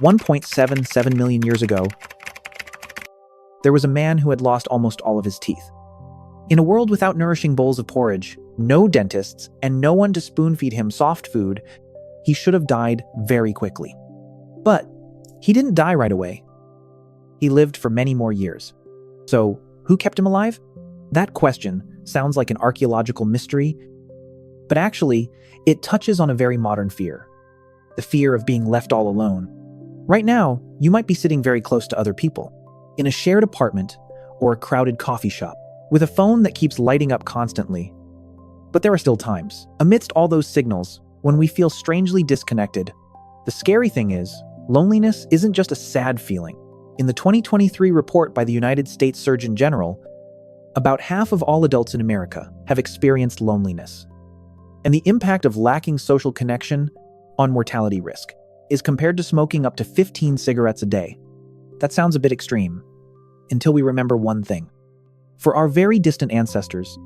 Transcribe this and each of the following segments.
1.77 million years ago, there was a man who had lost almost all of his teeth. In a world without nourishing bowls of porridge, no dentists, and no one to spoon-feed him soft food, he should have died very quickly. But he didn't die right away. He lived for many more years. So, who kept him alive? That question sounds like an archaeological mystery, but actually, it touches on a very modern fear. The fear of being left all alone. Right now, you might be sitting very close to other people, in a shared apartment or a crowded coffee shop, with a phone that keeps lighting up constantly. But there are still times, amidst all those signals, when we feel strangely disconnected. The scary thing is, loneliness isn't just a sad feeling. In the 2023 report by the United States Surgeon General, about half of all adults in America have experienced loneliness. And the impact of lacking social connection on mortality risk is compared to smoking up to 15 cigarettes a day. That sounds a bit extreme, until we remember one thing. For our very distant ancestors,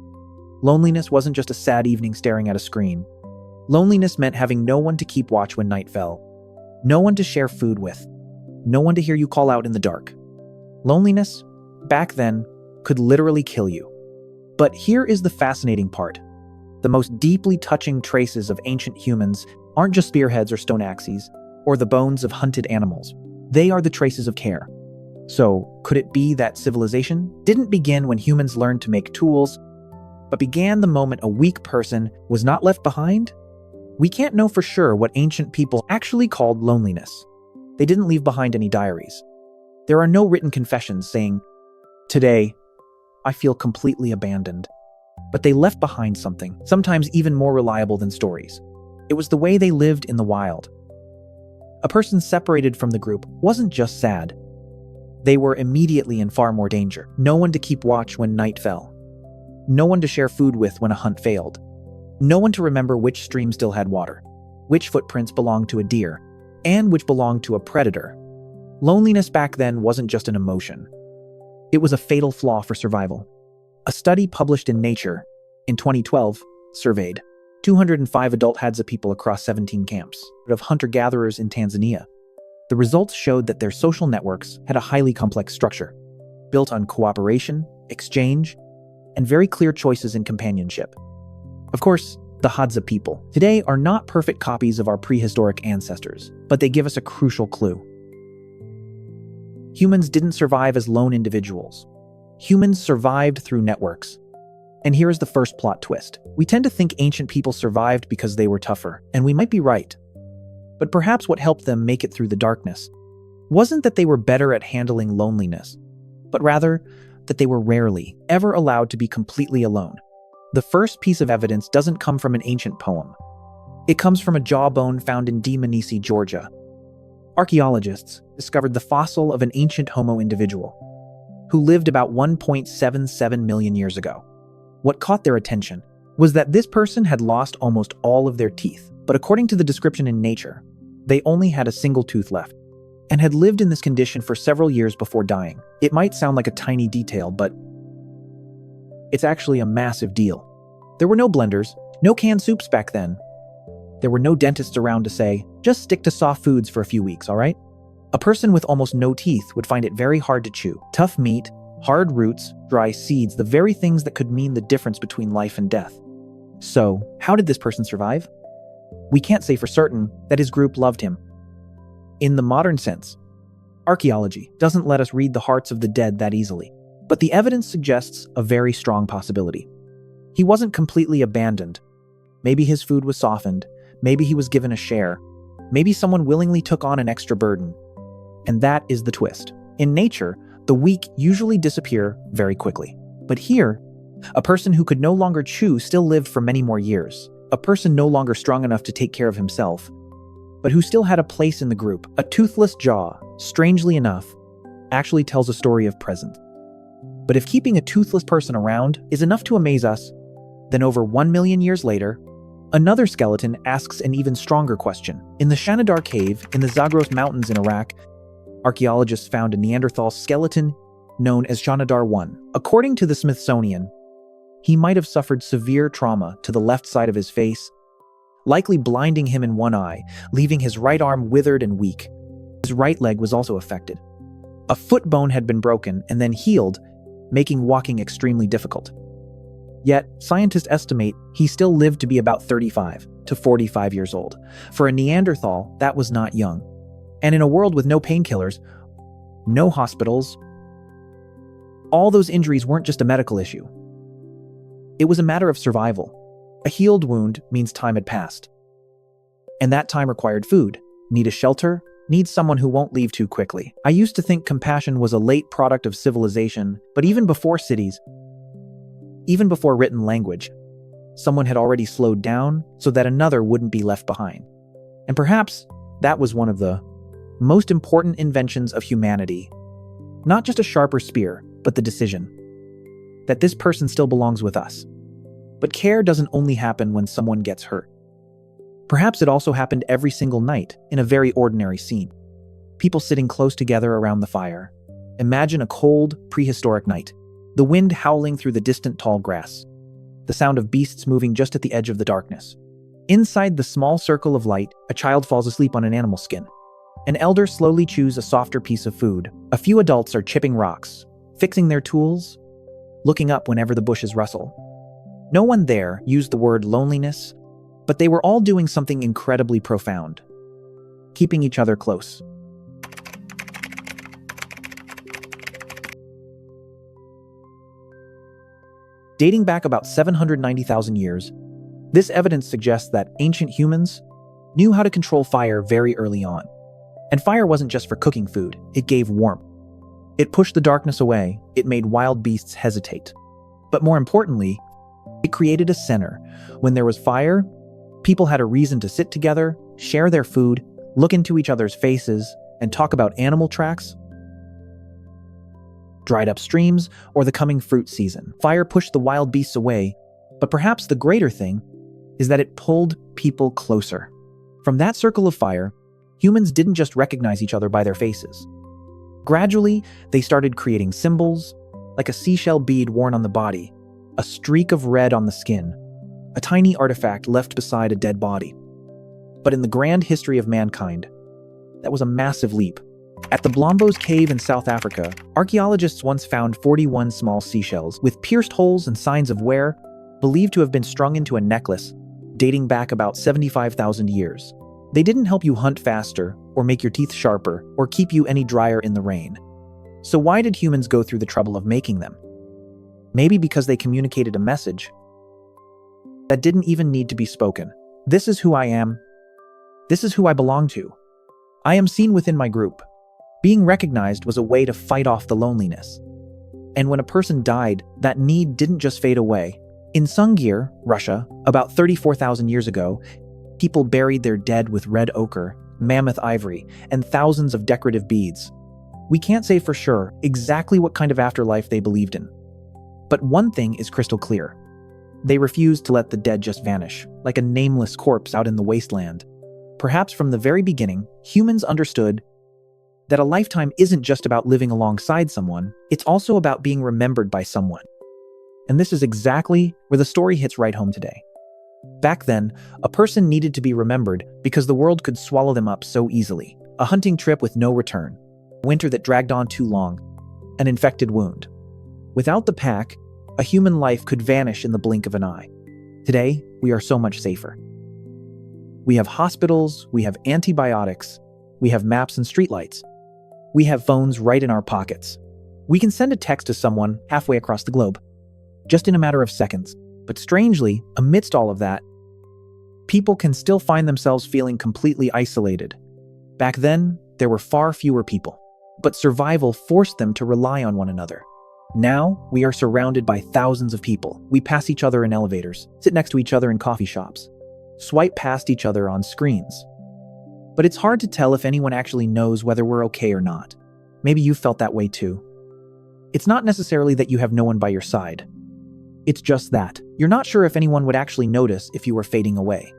loneliness wasn't just a sad evening staring at a screen. Loneliness meant having no one to keep watch when night fell, no one to share food with, no one to hear you call out in the dark. Loneliness, back then, could literally kill you. But here is the fascinating part. The most deeply touching traces of ancient humans aren't just spearheads or stone axes, or the bones of hunted animals. They are the traces of care. So, could it be that civilization didn't begin when humans learned to make tools, but began the moment a weak person was not left behind? We can't know for sure what ancient people actually called loneliness. They didn't leave behind any diaries. There are no written confessions saying, "Today, I feel completely abandoned." But they left behind something, sometimes even more reliable than stories. It was the way they lived in the wild. A person separated from the group wasn't just sad. They were immediately in far more danger. No one to keep watch when night fell. No one to share food with when a hunt failed. No one to remember which stream still had water, which footprints belonged to a deer, and which belonged to a predator. Loneliness back then wasn't just an emotion. It was a fatal flaw for survival. A study published in Nature in 2012 surveyed 205 adult Hadza people across 17 camps of hunter-gatherers in Tanzania. The results showed that their social networks had a highly complex structure, built on cooperation, exchange, and very clear choices in companionship. Of course, the Hadza people today are not perfect copies of our prehistoric ancestors, but they give us a crucial clue. Humans didn't survive as lone individuals. Humans survived through networks. And here is the first plot twist. We tend to think ancient people survived because they were tougher, and we might be right. But perhaps what helped them make it through the darkness wasn't that they were better at handling loneliness, but rather that they were rarely, ever allowed to be completely alone. The first piece of evidence doesn't come from an ancient poem. It comes from a jawbone found in Dmanisi, Georgia. Archaeologists discovered the fossil of an ancient Homo individual who lived about 1.77 million years ago. What caught their attention was that this person had lost almost all of their teeth, but according to the description in Nature, they only had a single tooth left and had lived in this condition for several years before dying. It might sound like a tiny detail, but it's actually a massive deal. There were no blenders, no canned soups back then. There were no dentists around to say, just stick to soft foods for a few weeks, all right? A person with almost no teeth would find it very hard to chew. Tough meat, hard roots, dry seeds, the very things that could mean the difference between life and death. So, how did this person survive? We can't say for certain that his group loved him. In the modern sense, archaeology doesn't let us read the hearts of the dead that easily, but the evidence suggests a very strong possibility. He wasn't completely abandoned. Maybe his food was softened, maybe he was given a share, maybe someone willingly took on an extra burden. And that is the twist. In nature, the weak usually disappear very quickly. But here, a person who could no longer chew still lived for many more years. A person no longer strong enough to take care of himself, but who still had a place in the group. A toothless jaw, strangely enough, actually tells a story of presence. But if keeping a toothless person around is enough to amaze us, then over 1 million years later, another skeleton asks an even stronger question. In the Shanidar cave in the Zagros Mountains in Iraq, archaeologists found a Neanderthal skeleton known as Shanidar I. According to the Smithsonian, he might have suffered severe trauma to the left side of his face, likely blinding him in one eye, leaving his right arm withered and weak. His right leg was also affected. A foot bone had been broken and then healed, making walking extremely difficult. Yet, scientists estimate he still lived to be about 35 to 45 years old. For a Neanderthal, that was not young. And in a world with no painkillers, no hospitals, all those injuries weren't just a medical issue. It was a matter of survival. A healed wound means time had passed. And that time required food, need a shelter, need someone who won't leave too quickly. I used to think compassion was a late product of civilization, but even before cities, even before written language, someone had already slowed down so that another wouldn't be left behind. And perhaps that was one of the most important inventions of humanity. Not just a sharper spear, but the decision that this person still belongs with us. But care doesn't only happen when someone gets hurt. Perhaps it also happened every single night in a very ordinary scene. People sitting close together around the fire. Imagine a cold, prehistoric night. The wind howling through the distant tall grass. The sound of beasts moving just at the edge of the darkness. Inside the small circle of light, a child falls asleep on an animal skin. An elder slowly chews a softer piece of food. A few adults are chipping rocks, fixing their tools, looking up whenever the bushes rustle. No one there used the word loneliness, but they were all doing something incredibly profound, keeping each other close. Dating back about 790,000 years, this evidence suggests that ancient humans knew how to control fire very early on. And fire wasn't just for cooking food, it gave warmth. It pushed the darkness away, it made wild beasts hesitate. But more importantly, it created a center. When there was fire, people had a reason to sit together, share their food, look into each other's faces, and talk about animal tracks, dried up streams, or the coming fruit season. Fire pushed the wild beasts away, but perhaps the greater thing is that it pulled people closer. From that circle of fire, humans didn't just recognize each other by their faces. Gradually, they started creating symbols, like a seashell bead worn on the body, a streak of red on the skin, a tiny artifact left beside a dead body. But in the grand history of mankind, that was a massive leap. At the Blombos Cave in South Africa, archaeologists once found 41 small seashells with pierced holes and signs of wear, believed to have been strung into a necklace dating back about 75,000 years. They didn't help you hunt faster, or make your teeth sharper, or keep you any drier in the rain. So why did humans go through the trouble of making them? Maybe because they communicated a message that didn't even need to be spoken. This is who I am. This is who I belong to. I am seen within my group. Being recognized was a way to fight off the loneliness. And when a person died, that need didn't just fade away. In Sungir, Russia, about 34,000 years ago, people buried their dead with red ochre, mammoth ivory, and thousands of decorative beads. We can't say for sure exactly what kind of afterlife they believed in. But one thing is crystal clear. They refused to let the dead just vanish, like a nameless corpse out in the wasteland. Perhaps from the very beginning, humans understood that a lifetime isn't just about living alongside someone, it's also about being remembered by someone. And this is exactly where the story hits right home today. Back then, a person needed to be remembered because the world could swallow them up so easily. A hunting trip with no return, winter that dragged on too long, an infected wound. Without the pack, a human life could vanish in the blink of an eye. Today, we are so much safer. We have hospitals, we have antibiotics, we have maps and streetlights. We have phones right in our pockets. We can send a text to someone halfway across the globe, just in a matter of seconds. But strangely, amidst all of that, people can still find themselves feeling completely isolated. Back then, there were far fewer people, but survival forced them to rely on one another. Now, we are surrounded by thousands of people. We pass each other in elevators, sit next to each other in coffee shops, swipe past each other on screens. But it's hard to tell if anyone actually knows whether we're okay or not. Maybe you felt that way too. It's not necessarily that you have no one by your side. It's just that you're not sure if anyone would actually notice if you were fading away.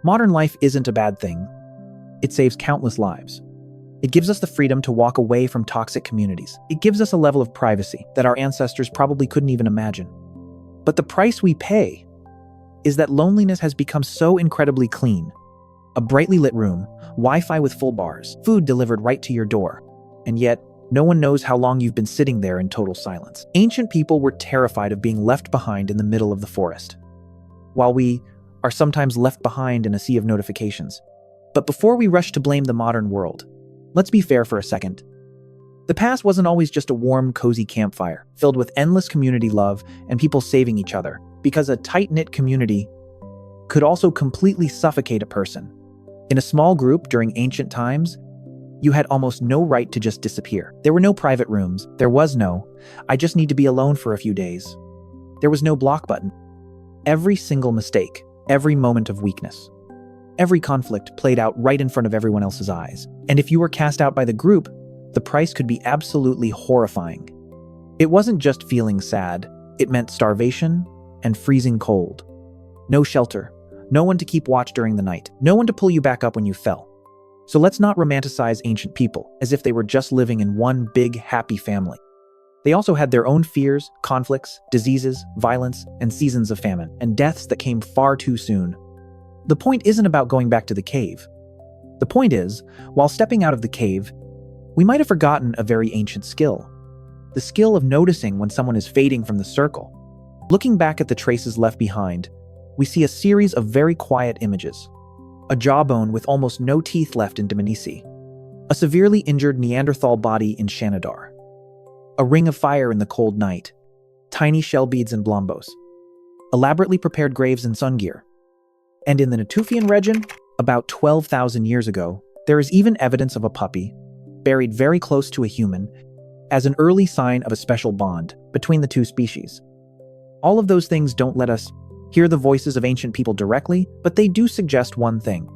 Modern life isn't a bad thing. It saves countless lives. It gives us the freedom to walk away from toxic communities. It gives us a level of privacy that our ancestors probably couldn't even imagine. But the price we pay is that loneliness has become so incredibly clean, A brightly lit room, Wi-Fi with full bars, food delivered right to your door. And yet, no one knows how long you've been sitting there in total silence. Ancient people were terrified of being left behind in the middle of the forest, while we are sometimes left behind in a sea of notifications. But before we rush to blame the modern world, let's be fair for a second. The past wasn't always just a warm, cozy campfire, filled with endless community love and people saving each other, because a tight-knit community could also completely suffocate a person. In a small group during ancient times, you had almost no right to just disappear. There were no private rooms. There was no, "I just need to be alone for a few days." There was no block button. Every single mistake, every moment of weakness, every conflict played out right in front of everyone else's eyes. And if you were cast out by the group, the price could be absolutely horrifying. It wasn't just feeling sad. It meant starvation and freezing cold. No shelter, no one to keep watch during the night, no one to pull you back up when you fell. So let's not romanticize ancient people as if they were just living in one big, happy family. They also had their own fears, conflicts, diseases, violence, and seasons of famine, and deaths that came far too soon. The point isn't about going back to the cave. The point is, while stepping out of the cave, we might have forgotten a very ancient skill. The skill of noticing when someone is fading from the circle. Looking back at the traces left behind, we see a series of very quiet images. A jawbone with almost no teeth left in Dmanisi. A severely injured Neanderthal body in Shanidar. A ring of fire in the cold night. Tiny shell beads in Blombos. Elaborately prepared graves in Sungir. And in the Natufian region, about 12,000 years ago, there is even evidence of a puppy, buried very close to a human, as an early sign of a special bond between the two species. All of those things don't let us hear the voices of ancient people directly, but they do suggest one thing.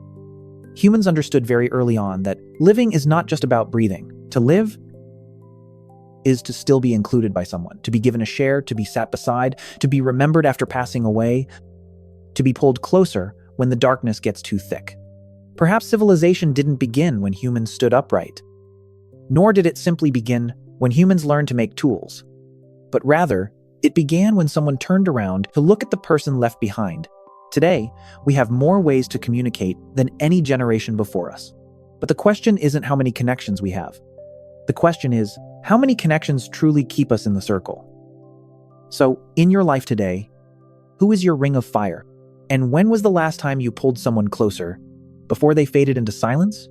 Humans understood very early on that living is not just about breathing. To live is to still be included by someone, to be given a share, to be sat beside, to be remembered after passing away, to be pulled closer when the darkness gets too thick. Perhaps civilization didn't begin when humans stood upright, nor did it simply begin when humans learned to make tools, but rather, it began when someone turned around to look at the person left behind. Today, we have more ways to communicate than any generation before us. But the question isn't how many connections we have. The question is, how many connections truly keep us in the circle? So, in your life today, who is your ring of fire? And when was the last time you pulled someone closer before they faded into silence?